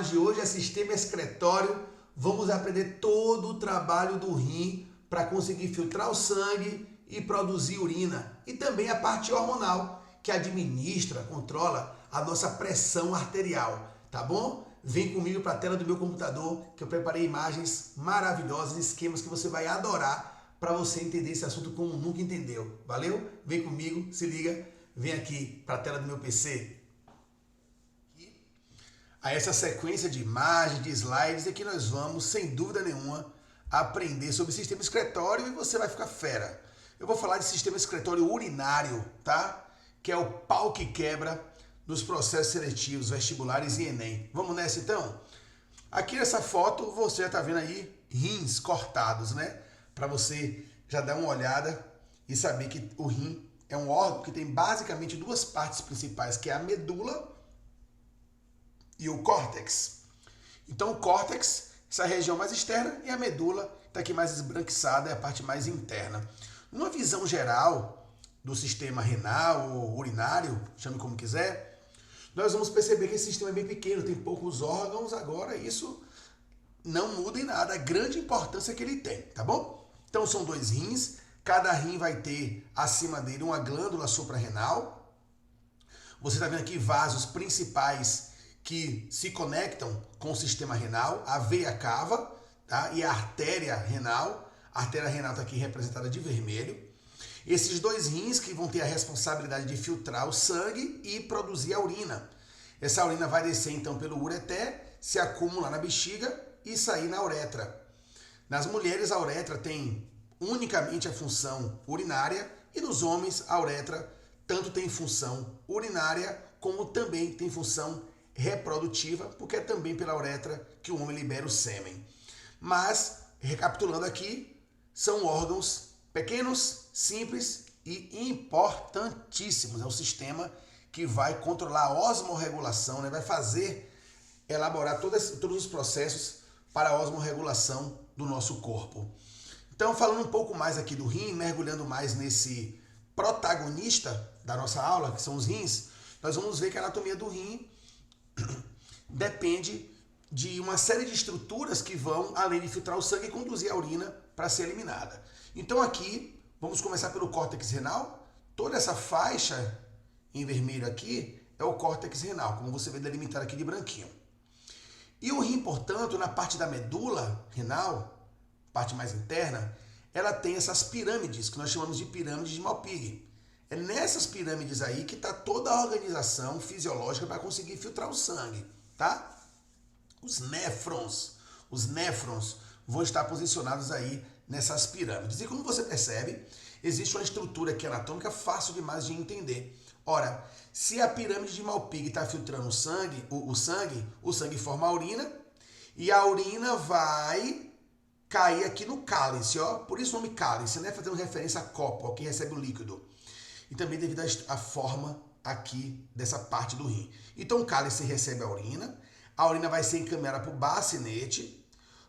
de hoje é sistema excretório. Vamos aprender todo o trabalho do rim para conseguir filtrar o sangue e produzir urina. E também a parte hormonal, que administra, controla a nossa pressão arterial. Tá bom? Vem comigo para a tela do meu computador, que eu preparei imagens maravilhosas, esquemas que você vai adorar para você entender esse assunto como nunca entendeu. Valeu? Vem comigo, se liga, vem aqui para a tela do meu PC. A essa sequência de imagens, de slides, é que nós vamos, sem dúvida nenhuma, aprender sobre o sistema excretório e você vai ficar fera. Eu vou falar de sistema excretório urinário, tá? Que é o pau que quebra nos processos seletivos, vestibulares e Enem. Vamos nessa então? Aqui nessa foto você já está vendo aí rins cortados, né? Para você já dar uma olhada e saber que o rim é um órgão que tem basicamente duas partes principais, que é a medula e o córtex. Então o córtex, essa região mais externa, e a medula está aqui mais esbranquiçada, é a parte mais interna. Numa visão geral do sistema renal ou urinário, chame como quiser, nós vamos perceber que esse sistema é bem pequeno, tem poucos órgãos, agora isso não muda em nada, a grande importância que ele tem, tá bom? Então são dois rins, cada rim vai ter acima dele uma glândula suprarrenal. Você está vendo aqui vasos principais que se conectam com o sistema renal, a veia cava, tá? E a artéria renal. A artéria renal está aqui representada de vermelho. Esses dois rins que vão ter a responsabilidade de filtrar o sangue e produzir a urina. Essa urina vai descer então pelo ureter, se acumular na bexiga e sair na uretra. Nas mulheres a uretra tem unicamente a função urinária e nos homens a uretra tanto tem função urinária como também tem função reprodutiva, porque é também pela uretra que o homem libera o sêmen. Mas, recapitulando aqui, são órgãos pequenos, simples e importantíssimos. É um sistema que vai controlar a osmorregulação, né? Vai fazer, elaborar todos os processos para a osmorregulação do nosso corpo. Então, falando um pouco mais aqui do rim, mergulhando mais nesse protagonista da nossa aula, que são os rins, nós vamos ver que a anatomia do rim depende de uma série de estruturas que vão, além de filtrar o sangue, conduzir a urina para ser eliminada. Então aqui, vamos começar pelo córtex renal. Toda essa faixa em vermelho aqui é o córtex renal, como você vê delimitado aqui de branquinho. E o rim, portanto, na parte da medula renal, parte mais interna, ela tem essas pirâmides, que nós chamamos de pirâmides de Malpighi. É nessas pirâmides aí que está toda a organização fisiológica para conseguir filtrar o sangue, tá? Os néfrons vão estar posicionados aí nessas pirâmides. E como você percebe, existe uma estrutura aqui anatômica fácil demais de entender. Ora, se a pirâmide de Malpighi está filtrando o sangue forma a urina, e a urina vai cair aqui no cálice, ó. Por isso o nome cálice, né? Fazendo referência a copo, ó, que recebe o líquido. E também devido à forma aqui dessa parte do rim. Então o cálice recebe a urina vai ser encaminhada para o bacinete,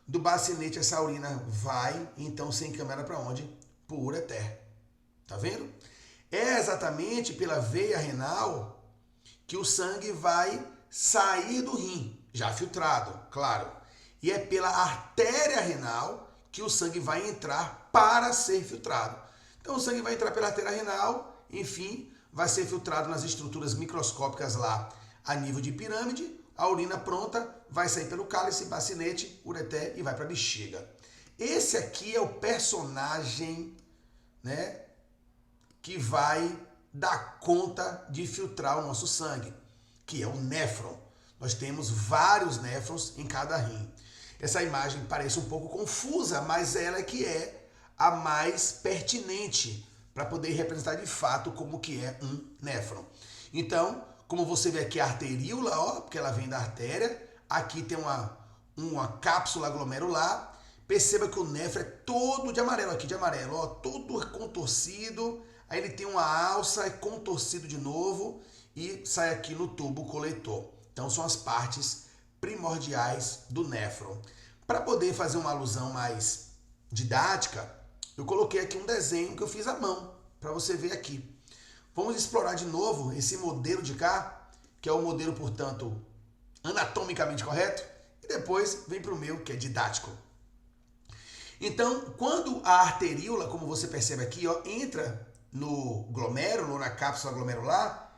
do bacinete essa urina vai então ser encaminhada para onde? Para o ureter. Tá vendo? É exatamente pela veia renal que o sangue vai sair do rim, já filtrado, claro. E é pela artéria renal que o sangue vai entrar para ser filtrado. Então o sangue vai entrar pela artéria renal, enfim, vai ser filtrado nas estruturas microscópicas lá a nível de pirâmide, a urina pronta vai sair pelo cálice, bacinete, ureter e vai para a bexiga. Esse aqui é o personagem, né, que vai dar conta de filtrar o nosso sangue, que é o néfron. Nós temos vários néfrons em cada rim. Essa imagem parece um pouco confusa, mas ela é que é a mais pertinente para poder representar de fato como que é um néfron. Então, como você vê aqui a arteríola, ó, porque ela vem da artéria, aqui tem uma cápsula glomerular. Perceba que o néfron é todo de amarelo, aqui de amarelo, ó, todo contorcido. Aí ele tem uma alça, é contorcido de novo e sai aqui no tubo coletor. Então são as partes primordiais do néfron. Para poder fazer uma alusão mais didática, eu coloquei aqui um desenho que eu fiz à mão, para você ver aqui. Vamos explorar de novo esse modelo de cá, que é o modelo, portanto, anatomicamente correto, e depois vem para o meu, que é didático. Então, quando a arteríola, como você percebe aqui, ó, entra no glomérulo, na cápsula glomerular,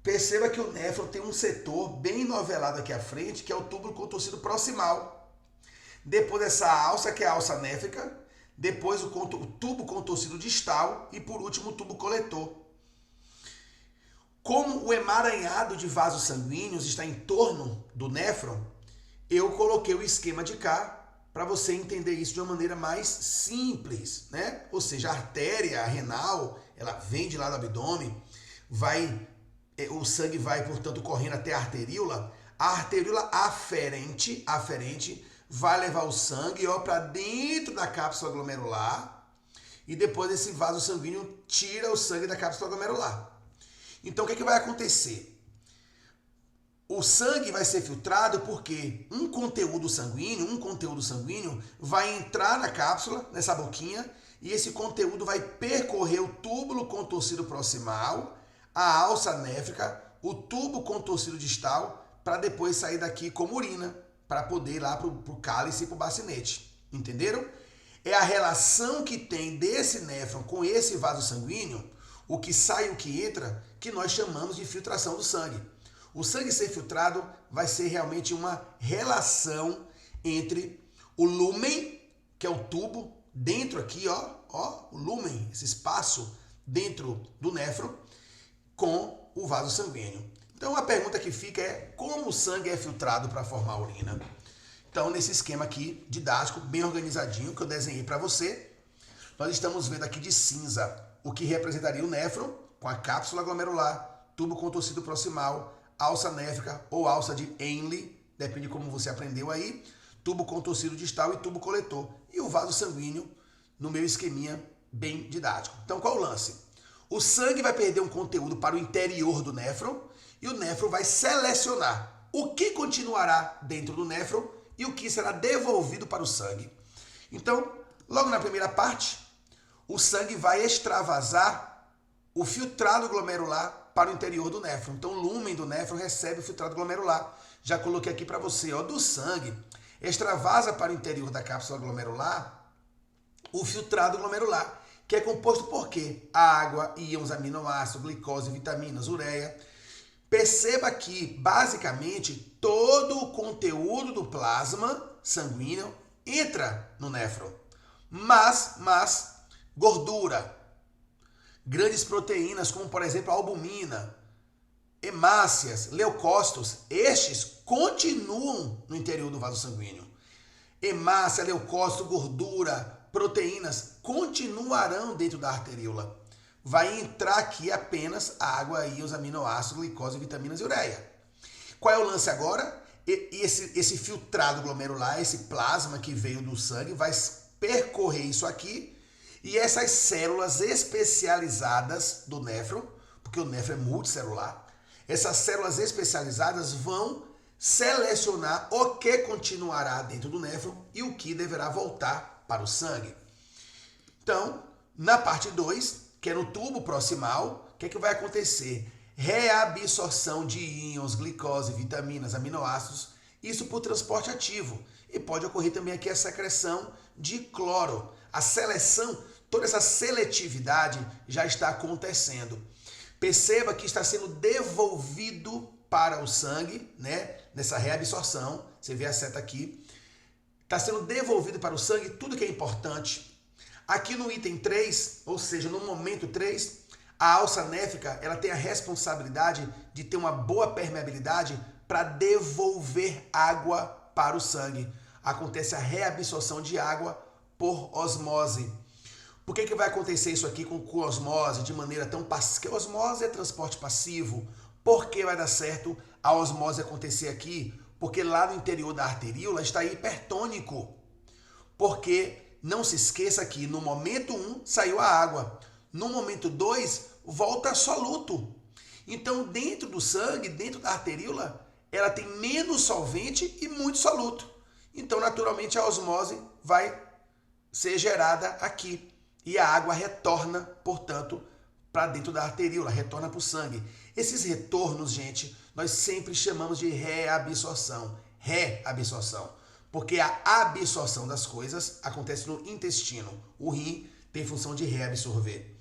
perceba que o néfron tem um setor bem novelado aqui à frente, que é o túbulo contorcido proximal. Depois essa alça, que é a alça néfrica, depois o tubo contorcido distal e, por último, o tubo coletor. Como o emaranhado de vasos sanguíneos está em torno do néfron, eu coloquei o esquema de cá para você entender isso de uma maneira mais simples, né? Ou seja, a artéria renal, ela vem de lá do abdômen, o sangue vai, portanto, correndo até a arteríola. A arteríola aferente vai levar o sangue para dentro da cápsula glomerular e depois esse vaso sanguíneo tira o sangue da cápsula glomerular. Então, o que vai acontecer? O sangue vai ser filtrado porque um conteúdo sanguíneo vai entrar na cápsula, nessa boquinha, e esse conteúdo vai percorrer o túbulo contorcido proximal, a alça néfrica, o tubo contorcido distal, para depois sair daqui como urina, para poder ir lá para o cálice e para o bacinete. Entenderam? É a relação que tem desse néfron com esse vaso sanguíneo, o que sai e o que entra, que nós chamamos de filtração do sangue. O sangue ser filtrado vai ser realmente uma relação entre o lúmen, que é o tubo, dentro aqui, o lúmen, esse espaço dentro do néfron, com o vaso sanguíneo. Então a pergunta que fica é como o sangue é filtrado para formar a urina? Então nesse esquema aqui, didático, bem organizadinho, que eu desenhei para você, nós estamos vendo aqui de cinza o que representaria o néfron, com a cápsula glomerular, tubo contorcido proximal, alça néfrica ou alça de Henle, depende de como você aprendeu aí, tubo contorcido distal e tubo coletor. E o vaso sanguíneo no meu esqueminha bem didático. Então qual o lance? O sangue vai perder um conteúdo para o interior do néfron e o néfron vai selecionar o que continuará dentro do néfron e o que será devolvido para o sangue. Então, logo na primeira parte, o sangue vai extravasar o filtrado glomerular para o interior do néfron. Então, o lúmen do néfron recebe o filtrado glomerular. Já coloquei aqui para você, do sangue, extravasa para o interior da cápsula glomerular o filtrado glomerular, que é composto por quê? Água, íons, aminoácidos, glicose, vitaminas, ureia. Perceba que, basicamente, todo o conteúdo do plasma sanguíneo entra no néfron. Mas gordura, grandes proteínas, como por exemplo a albumina, hemácias, leucócitos, estes continuam no interior do vaso sanguíneo. Hemácia, leucócito, gordura, proteínas continuarão dentro da arteríola. Vai entrar aqui apenas água, íons, aminoácidos, glicose, vitaminas e ureia. Qual é o lance agora? Esse filtrado glomerular, esse plasma que veio do sangue, vai percorrer isso aqui e essas células especializadas do néfron, porque o néfron é multicelular, essas células especializadas vão selecionar o que continuará dentro do néfron e o que deverá voltar para o sangue. Então, na parte 2, que é no tubo proximal, o que vai acontecer? Reabsorção de íons, glicose, vitaminas, aminoácidos, isso por transporte ativo. E pode ocorrer também aqui a secreção de cloro. A seleção, toda essa seletividade já está acontecendo. Perceba que está sendo devolvido para o sangue, né? Nessa reabsorção, você vê a seta aqui, está sendo devolvido para o sangue tudo que é importante. Aqui no item 3, ou seja, no momento 3, a alça néfrica ela tem a responsabilidade de ter uma boa permeabilidade para devolver água para o sangue. Acontece a reabsorção de água por osmose. Por que vai acontecer isso aqui com osmose de maneira tão passiva? Porque osmose é transporte passivo. Por que vai dar certo a osmose acontecer aqui? Porque lá no interior da arteríola está hipertônico. Porque não se esqueça que no momento 1 saiu a água. No momento 2 volta soluto. Então dentro do sangue, dentro da arteríola, ela tem menos solvente e muito soluto. Então naturalmente a osmose vai ser gerada aqui. E a água retorna, portanto, para dentro da arteríola, retorna para o sangue. Esses retornos, gente, nós sempre chamamos de reabsorção. Reabsorção. Porque a absorção das coisas acontece no intestino. O rim tem função de reabsorver.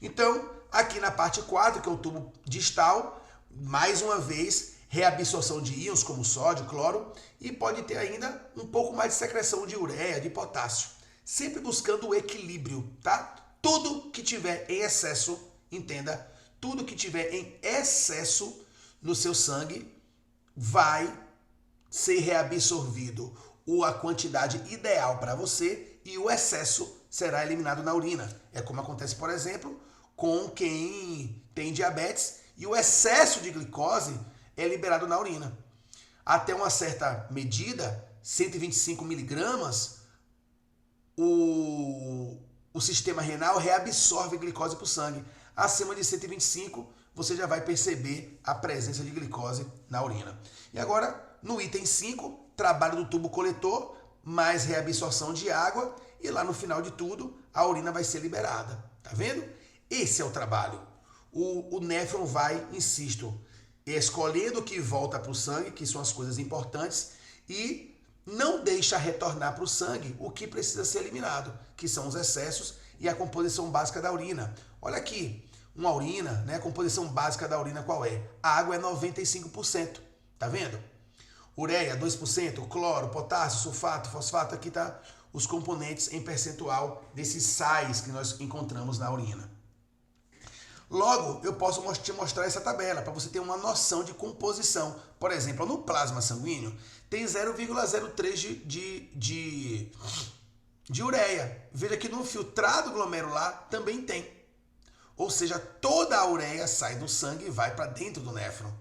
Então, aqui na parte 4, que é o tubo distal, mais uma vez, reabsorção de íons como sódio, cloro, e pode ter ainda um pouco mais de secreção de ureia, de potássio. Sempre buscando o equilíbrio, tá? Tudo que tiver em excesso, entenda, tudo que tiver em excesso no seu sangue vai ser reabsorvido. Ou a quantidade ideal para você e o excesso será eliminado na urina. É como acontece, por exemplo, com quem tem diabetes e o excesso de glicose é liberado na urina. Até uma certa medida, 125 miligramas, o sistema renal reabsorve glicose para o sangue. Acima de 125, você já vai perceber a presença de glicose na urina. E agora, no item 5, trabalho do tubo coletor, mais reabsorção de água e lá no final de tudo, a urina vai ser liberada. Tá vendo? Esse é o trabalho. O néfron vai, insisto, escolhendo o que volta para o sangue, que são as coisas importantes, e não deixa retornar para o sangue o que precisa ser eliminado, que são os excessos e a composição básica da urina. Olha aqui, uma urina, né? A composição básica da urina qual é? A água é 95%, tá vendo? Ureia 2%, cloro, potássio, sulfato, fosfato, aqui tá os componentes em percentual desses sais que nós encontramos na urina. Logo, eu posso te mostrar essa tabela para você ter uma noção de composição. Por exemplo, no plasma sanguíneo tem 0,03 de ureia. Veja que no filtrado glomerular também tem. Ou seja, toda a ureia sai do sangue e vai para dentro do néfron.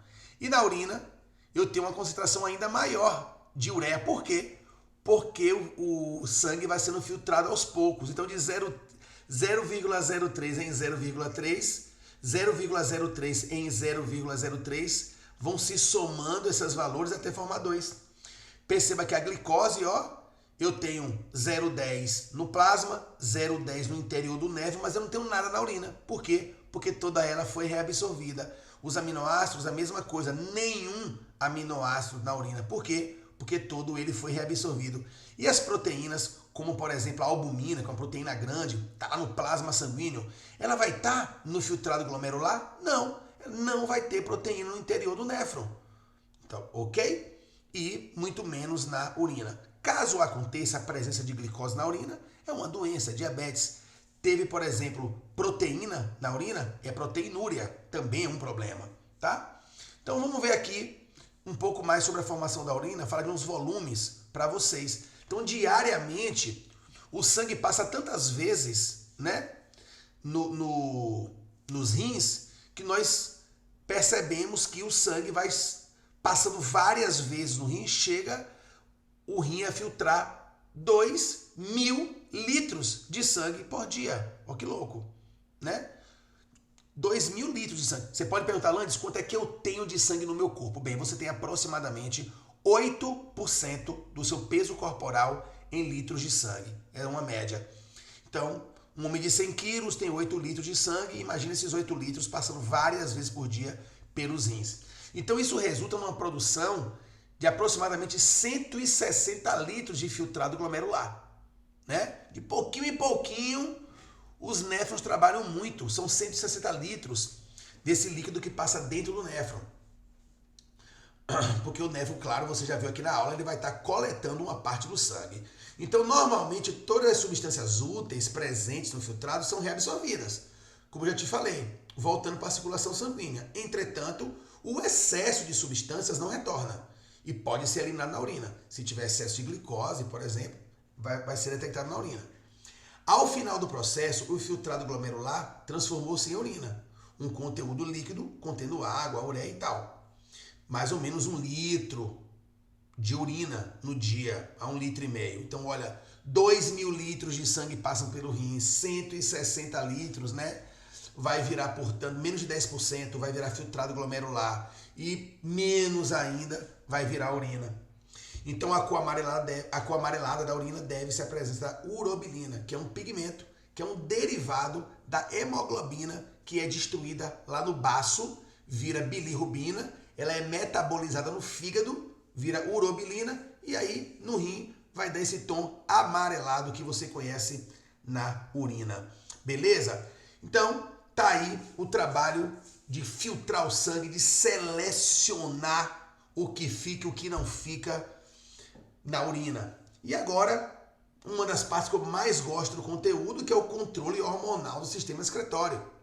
E na urina, eu tenho uma concentração ainda maior de ureia. Por quê? Porque o sangue vai sendo filtrado aos poucos. Então, de 0,03 em 0,3, 0,03 em 0,03, vão se somando esses valores até formar 2. Perceba que a glicose, ó, eu tenho 0,10 no plasma, 0,10 no interior do néfron, mas eu não tenho nada na urina. Por quê? Porque toda ela foi reabsorvida. Os aminoácidos, a mesma coisa, nenhum aminoácido na urina. Por quê? Porque todo ele foi reabsorvido. E as proteínas, como por exemplo a albumina, que é uma proteína grande, está lá no plasma sanguíneo, ela vai estar no filtrado glomerular? Não, não vai ter proteína no interior do néfron. Então, ok? E muito menos na urina. Caso aconteça a presença de glicose na urina, é uma doença, diabetes. Teve, por exemplo, proteína na urina, é proteinúria, também é um problema, tá? Então vamos ver aqui um pouco mais sobre a formação da urina, falar de uns volumes para vocês. Então, diariamente, o sangue passa tantas vezes, né, nos rins, que nós percebemos que o sangue vai passando várias vezes no rim, chega o rim a filtrar 2.000 litros de sangue por dia. Olha que louco, né? 2.000 litros de sangue. Você pode perguntar, Landes, quanto é que eu tenho de sangue no meu corpo? Bem, você tem aproximadamente 8% do seu peso corporal em litros de sangue. É uma média. Então, um homem de 100 quilos tem 8 litros de sangue. Imagina esses 8 litros passando várias vezes por dia pelos rins. Então, isso resulta numa produção de aproximadamente 160 litros de filtrado glomerular. Né? De pouquinho em pouquinho, os néfrons trabalham muito. São 160 litros desse líquido que passa dentro do néfron. Porque o néfron, claro, você já viu aqui na aula, ele vai estar coletando uma parte do sangue. Então, normalmente, todas as substâncias úteis presentes no filtrado são reabsorvidas. Como eu já te falei, voltando para a circulação sanguínea. Entretanto, o excesso de substâncias não retorna e pode ser eliminado na urina. Se tiver excesso de glicose, por exemplo, vai ser detectado na urina. Ao final do processo, o filtrado glomerular transformou-se em urina. Um conteúdo líquido contendo água, ureia e tal. Mais ou menos 1 litro de urina no dia, a 1,5 litro. Então, olha, 2.000 litros de sangue passam pelo rim, 160 litros, né? Vai virar, portanto, menos de 10% vai virar filtrado glomerular e menos ainda vai virar urina. Então, a cor amarelada da urina deve-se à presença da urobilina, que é um pigmento, que é um derivado da hemoglobina, que é destruída lá no baço, vira bilirrubina, ela é metabolizada no fígado, vira urobilina, e aí no rim vai dar esse tom amarelado que você conhece na urina. Beleza? Então, tá aí o trabalho de filtrar o sangue, de selecionar o que fica e o que não fica na urina. E agora, uma das partes que eu mais gosto do conteúdo, que é o controle hormonal do sistema excretório.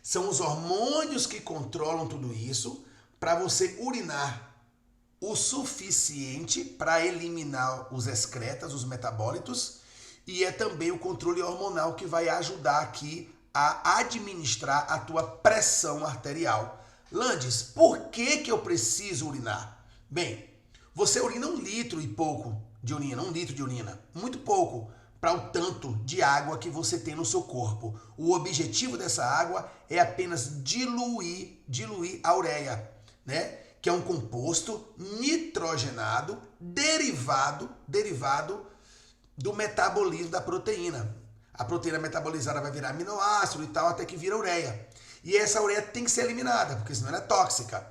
São os hormônios que controlam tudo isso para você urinar o suficiente para eliminar os excretas, os metabólitos, e é também o controle hormonal que vai ajudar aqui a administrar a tua pressão arterial. Landes, por que eu preciso urinar? Bem, você urina 1 litro e pouco de urina, 1 litro de urina, muito pouco para o tanto de água que você tem no seu corpo. O objetivo dessa água é apenas diluir a ureia, né? Que é um composto nitrogenado derivado do metabolismo da proteína. A proteína metabolizada vai virar aminoácido e tal, até que vira ureia. E essa ureia tem que ser eliminada, porque senão ela é tóxica.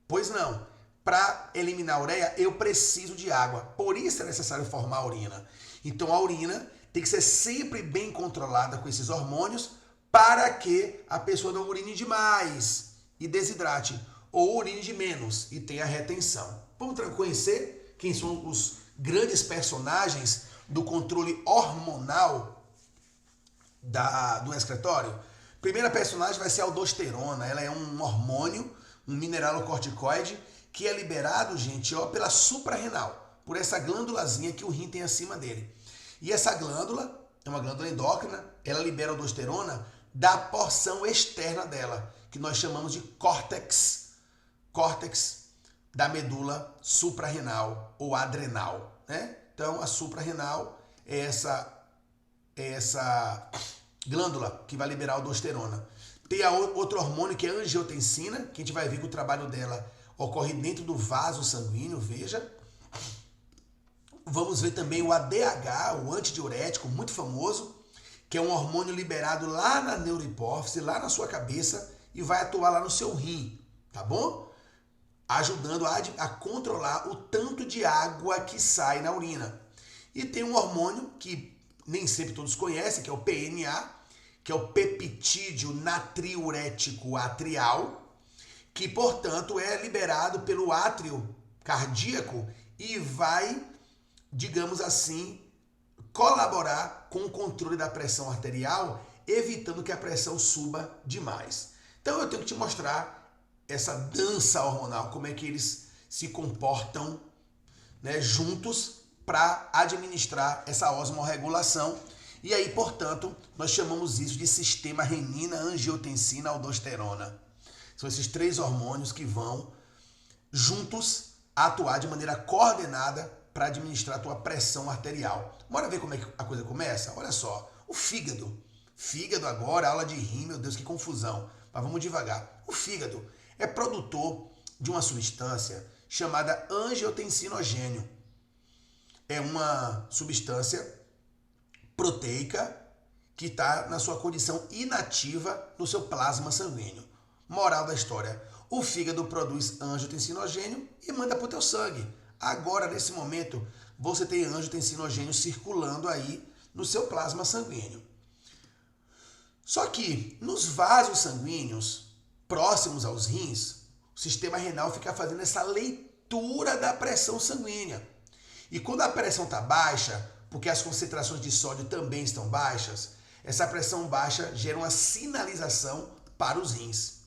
Pois não. Para eliminar a ureia, eu preciso de água. Por isso é necessário formar a urina. Então a urina tem que ser sempre bem controlada com esses hormônios para que a pessoa não urine demais e desidrate, ou urine de menos e tenha retenção. Vamos conhecer quem são os grandes personagens do controle hormonal do excretório? Primeira personagem vai ser a aldosterona. Ela é um hormônio, um mineralocorticoide, que é liberado, gente, pela suprarrenal, por essa glândulazinha que o rim tem acima dele. E essa glândula é uma glândula endócrina, ela libera a aldosterona da porção externa dela, que nós chamamos de córtex da medula suprarrenal ou adrenal, né? Então, a suprarrenal é essa glândula que vai liberar a aldosterona. Tem outro hormônio que é a angiotensina, que a gente vai ver que o trabalho dela ocorre dentro do vaso sanguíneo, veja. Vamos ver também o ADH, o antidiurético, muito famoso, que é um hormônio liberado lá na neurohipófise, lá na sua cabeça, e vai atuar lá no seu rim, tá bom? Ajudando a controlar o tanto de água que sai na urina. E tem um hormônio que nem sempre todos conhecem, que é o PNA, que é o peptídeo natriurético atrial, que, portanto, é liberado pelo átrio cardíaco e vai, digamos assim, colaborar com o controle da pressão arterial, evitando que a pressão suba demais. Então eu tenho que te mostrar essa dança hormonal, como é que eles se comportam, né, juntos para administrar essa osmorregulação. E aí, portanto, nós chamamos isso de sistema renina, angiotensina, aldosterona. São esses 3 hormônios que vão juntos atuar de maneira coordenada para administrar a tua pressão arterial. Bora ver como é que a coisa começa? Olha só, o fígado. Fígado agora, aula de rim, meu Deus, que confusão. Mas vamos devagar. O fígado é produtor de uma substância chamada angiotensinogênio. É uma substância proteica que está na sua condição inativa no seu plasma sanguíneo. Moral da história, o fígado produz angiotensinogênio e manda para o teu sangue. Agora, nesse momento, você tem angiotensinogênio circulando aí no seu plasma sanguíneo. Só que nos vasos sanguíneos, próximos aos rins, o sistema renal fica fazendo essa leitura da pressão sanguínea. E quando a pressão está baixa, porque as concentrações de sódio também estão baixas, essa pressão baixa gera uma sinalização para os rins.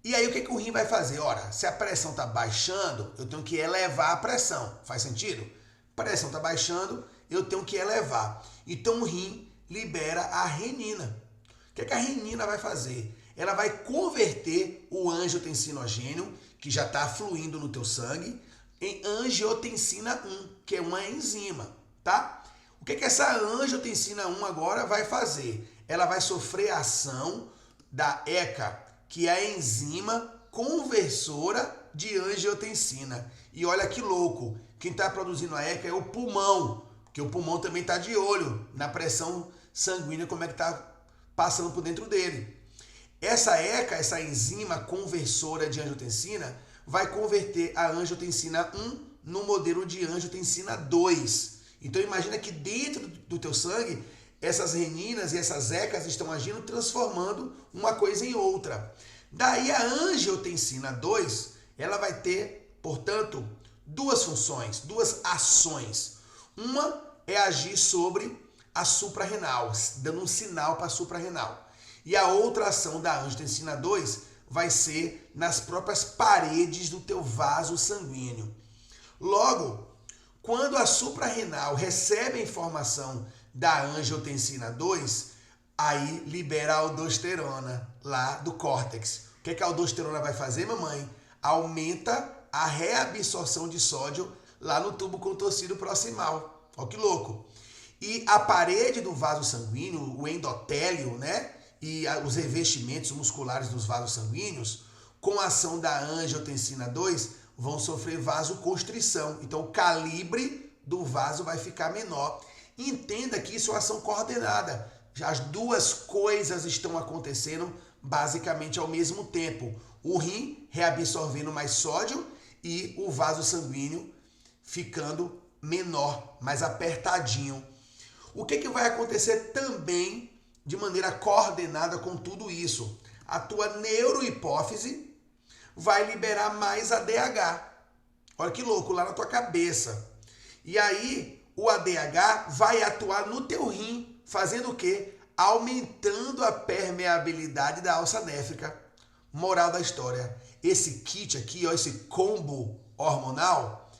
E aí o que o rim vai fazer? Ora, se a pressão está baixando, eu tenho que elevar a pressão. Faz sentido? A pressão está baixando, eu tenho que elevar. Então o rim libera a renina. O que a renina vai fazer? Ela vai converter o angiotensinogênio, que já está fluindo no teu sangue, em angiotensina 1, que é uma enzima, tá? O que essa angiotensina 1 agora vai fazer? Ela vai sofrer a ação da ECA, que é a enzima conversora de angiotensina. E olha que louco, quem está produzindo a ECA é o pulmão, porque o pulmão também está de olho na pressão sanguínea, como é que está passando por dentro dele. Essa ECA, essa enzima conversora de angiotensina, vai converter a angiotensina 1 no modelo de angiotensina 2. Então imagina que dentro do teu sangue, essas reninas e essas ECAs estão agindo, transformando uma coisa em outra. Daí a angiotensina 2, ela vai ter, portanto, duas funções, duas ações. Uma é agir sobre a suprarrenal, dando um sinal para a suprarrenal. E a outra ação da angiotensina 2 vai ser nas próprias paredes do teu vaso sanguíneo. Logo, quando a suprarrenal recebe a informação da angiotensina 2, aí libera a aldosterona lá do córtex. O que a aldosterona vai fazer, mamãe? Aumenta a reabsorção de sódio lá no tubo contorcido proximal. Olha que louco. E a parede do vaso sanguíneo, o endotélio, né? E os revestimentos musculares dos vasos sanguíneos, com a ação da angiotensina 2, vão sofrer vasoconstrição. Então, o calibre do vaso vai ficar menor. Entenda que isso é uma ação coordenada. As duas coisas estão acontecendo basicamente ao mesmo tempo. O rim reabsorvendo mais sódio e o vaso sanguíneo ficando menor, mais apertadinho. O que vai acontecer também de maneira coordenada com tudo isso? A tua neurohipófise vai liberar mais ADH. Olha que louco, lá na tua cabeça. E aí, o ADH vai atuar no teu rim, fazendo o quê? Aumentando a permeabilidade da alça néfrica. Moral da história. Esse kit aqui, ó, esse combo hormonal,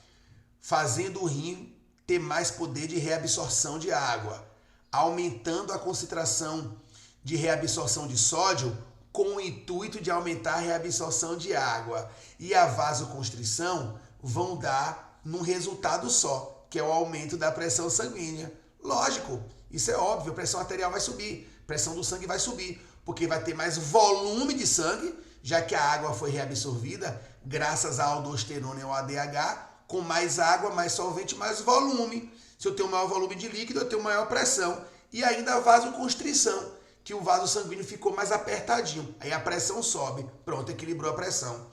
fazendo o rim ter mais poder de reabsorção de água, aumentando a concentração de reabsorção de sódio com o intuito de aumentar a reabsorção de água. E a vasoconstrição vão dar num resultado só, que é o aumento da pressão sanguínea. Lógico, isso é óbvio, a pressão arterial vai subir, a pressão do sangue vai subir, porque vai ter mais volume de sangue, já que a água foi reabsorvida graças à aldosterona e ao ADH, com mais água, mais solvente, mais volume. Se eu tenho maior volume de líquido, eu tenho maior pressão. E ainda a vasoconstrição, que o vaso sanguíneo ficou mais apertadinho. Aí a pressão sobe. Pronto, equilibrou a pressão.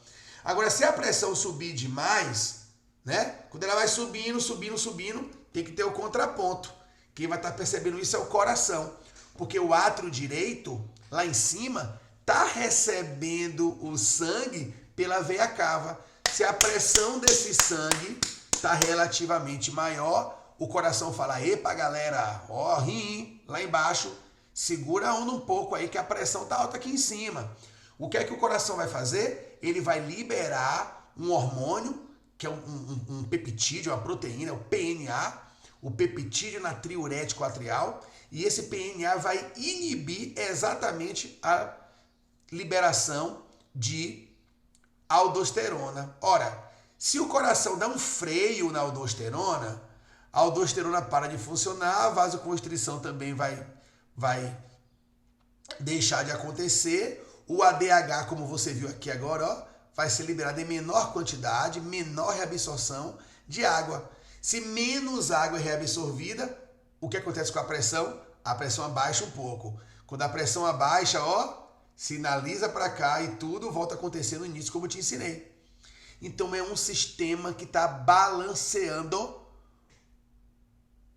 Agora, se a pressão subir demais, né? Quando ela vai subindo, subindo, subindo, tem que ter o contraponto. Quem vai estar percebendo isso é o coração. Porque o átrio direito, lá em cima, está recebendo o sangue pela veia cava. Se a pressão desse sangue está relativamente maior, o coração fala: epa, galera, ó, rim, lá embaixo, segura a onda um pouco aí que a pressão está alta aqui em cima. O que é que o coração vai fazer? Ele vai liberar um hormônio, que é um peptídeo, uma proteína, o PNA, o peptídeo natriurético atrial, e esse PNA vai inibir exatamente a liberação de aldosterona. Ora, se o coração dá um freio na aldosterona, a aldosterona para de funcionar, a vasoconstrição também vai deixar de acontecer, o ADH, como você viu aqui agora, ó, vai ser liberado em menor quantidade, menor reabsorção de água. Se menos água é reabsorvida, o que acontece com a pressão? A pressão abaixa um pouco. Quando a pressão abaixa, ó, sinaliza para cá e tudo volta a acontecer no início, como eu te ensinei. Então é um sistema que está balanceando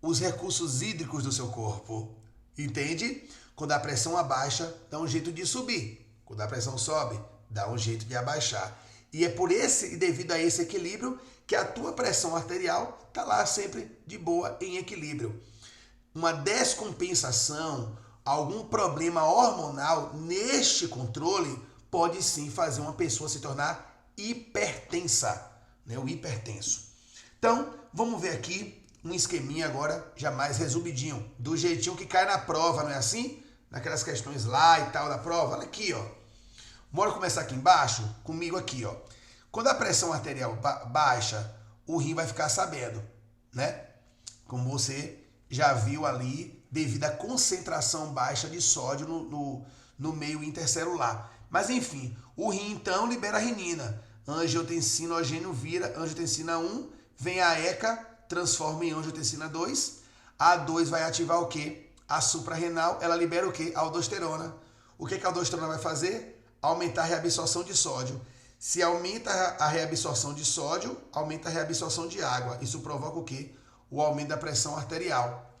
os recursos hídricos do seu corpo. Entende? Quando a pressão abaixa, dá um jeito de subir. Quando a pressão sobe, dá um jeito de abaixar. E é por esse e devido a esse equilíbrio que a tua pressão arterial está lá sempre de boa, em equilíbrio. Uma descompensação, algum problema hormonal neste controle pode sim fazer uma pessoa se tornar hipertensa, né? O hipertenso. Então, vamos ver aqui um esqueminha agora, já mais resumidinho, do jeitinho que cai na prova, não é assim? Naquelas questões lá e tal da prova. Olha aqui, ó. Bora começar aqui embaixo? Comigo aqui, ó. Quando a pressão arterial baixa, o rim vai ficar sabendo, né? Como você já viu ali, devido à concentração baixa de sódio no meio intercelular. Mas enfim, o rim então libera a renina. Angiotensinogênio vira angiotensina 1, vem a ECA, transforma em angiotensina 2. A 2 vai ativar o quê? A suprarrenal, ela libera o quê? A aldosterona. O que a aldosterona vai fazer? Aumentar a reabsorção de sódio. Se aumenta a reabsorção de sódio, aumenta a reabsorção de água. Isso provoca o quê? O aumento da pressão arterial.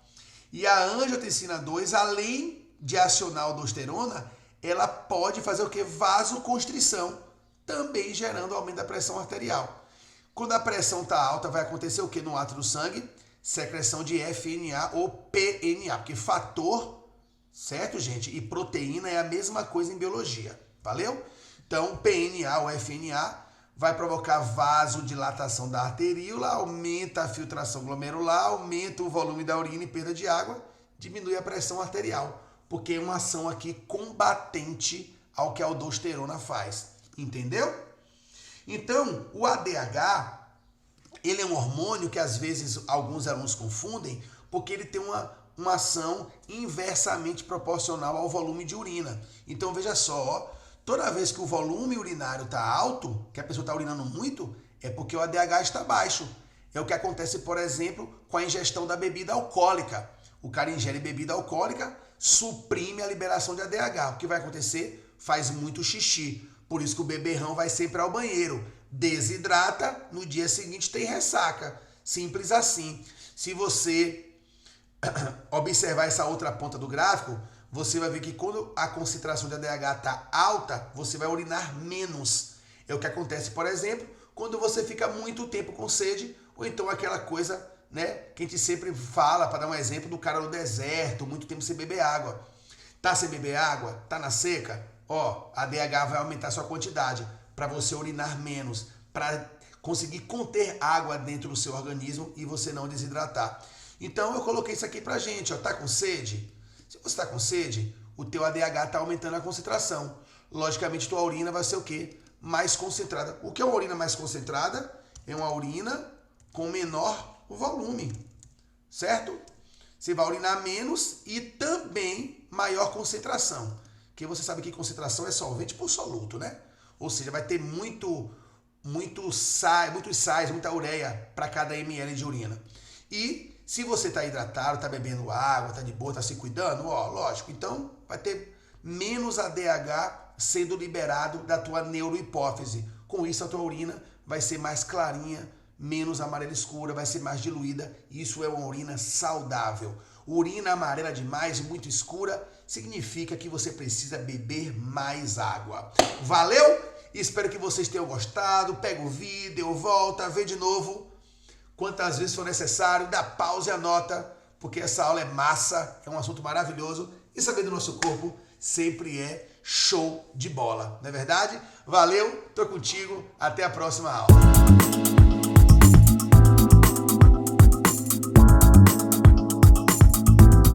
E a angiotensina 2, além de acionar a aldosterona, ela pode fazer o quê? Vasoconstrição, também gerando aumento da pressão arterial. Quando a pressão está alta, vai acontecer o quê no ato do sangue? Secreção de FNA ou PNA, porque fator, certo, gente? E proteína é a mesma coisa em biologia, valeu? Então, PNA ou FNA vai provocar vasodilatação da arteríola, aumenta a filtração glomerular, aumenta o volume da urina e perda de água, diminui a pressão arterial, porque é uma ação aqui combatente ao que a aldosterona faz, entendeu? Então, o ADH, ele é um hormônio que às vezes alguns alunos confundem, porque ele tem uma ação inversamente proporcional ao volume de urina. Então, veja só, ó, toda vez que o volume urinário está alto, que a pessoa está urinando muito, é porque o ADH está baixo. É o que acontece, por exemplo, com a ingestão da bebida alcoólica. O cara ingere bebida alcoólica, suprime a liberação de ADH. O que vai acontecer? Faz muito xixi. Por isso que o beberrão vai sempre ao banheiro. Desidrata, no dia seguinte tem ressaca. Simples assim. Se você observar essa outra ponta do gráfico, você vai ver que quando a concentração de ADH está alta, você vai urinar menos. É o que acontece, por exemplo, quando você fica muito tempo com sede, ou então aquela coisa, né, que a gente sempre fala, para dar um exemplo, do cara no deserto, muito tempo sem beber água. Tá sem beber água? Tá na seca? Ó, a ADH vai aumentar a sua quantidade para você urinar menos, para conseguir conter água dentro do seu organismo e você não desidratar. Então eu coloquei isso aqui pra gente, ó, tá com sede? Se você está com sede, o teu ADH está aumentando a concentração. Logicamente, tua urina vai ser o quê? Mais concentrada. O que é uma urina mais concentrada? É uma urina com menor volume, certo? Você vai urinar menos e também maior concentração. Porque você sabe que concentração é solvente por soluto, né? Ou seja, vai ter muitos sais, muita ureia para cada ml de urina. E se você está hidratado, está bebendo água, está de boa, está se cuidando, ó, lógico, então vai ter menos ADH sendo liberado da tua neurohipófise. Com isso, a tua urina vai ser mais clarinha, menos amarela escura, vai ser mais diluída. Isso é uma urina saudável. Urina amarela demais, muito escura, significa que você precisa beber mais água. Valeu? Espero que vocês tenham gostado. Pega o vídeo, volta, vê de novo. Quantas vezes for necessário, dá pausa e anota, porque essa aula é massa, é um assunto maravilhoso. E saber do nosso corpo sempre é show de bola, não é verdade? Valeu, tô contigo, até a próxima aula.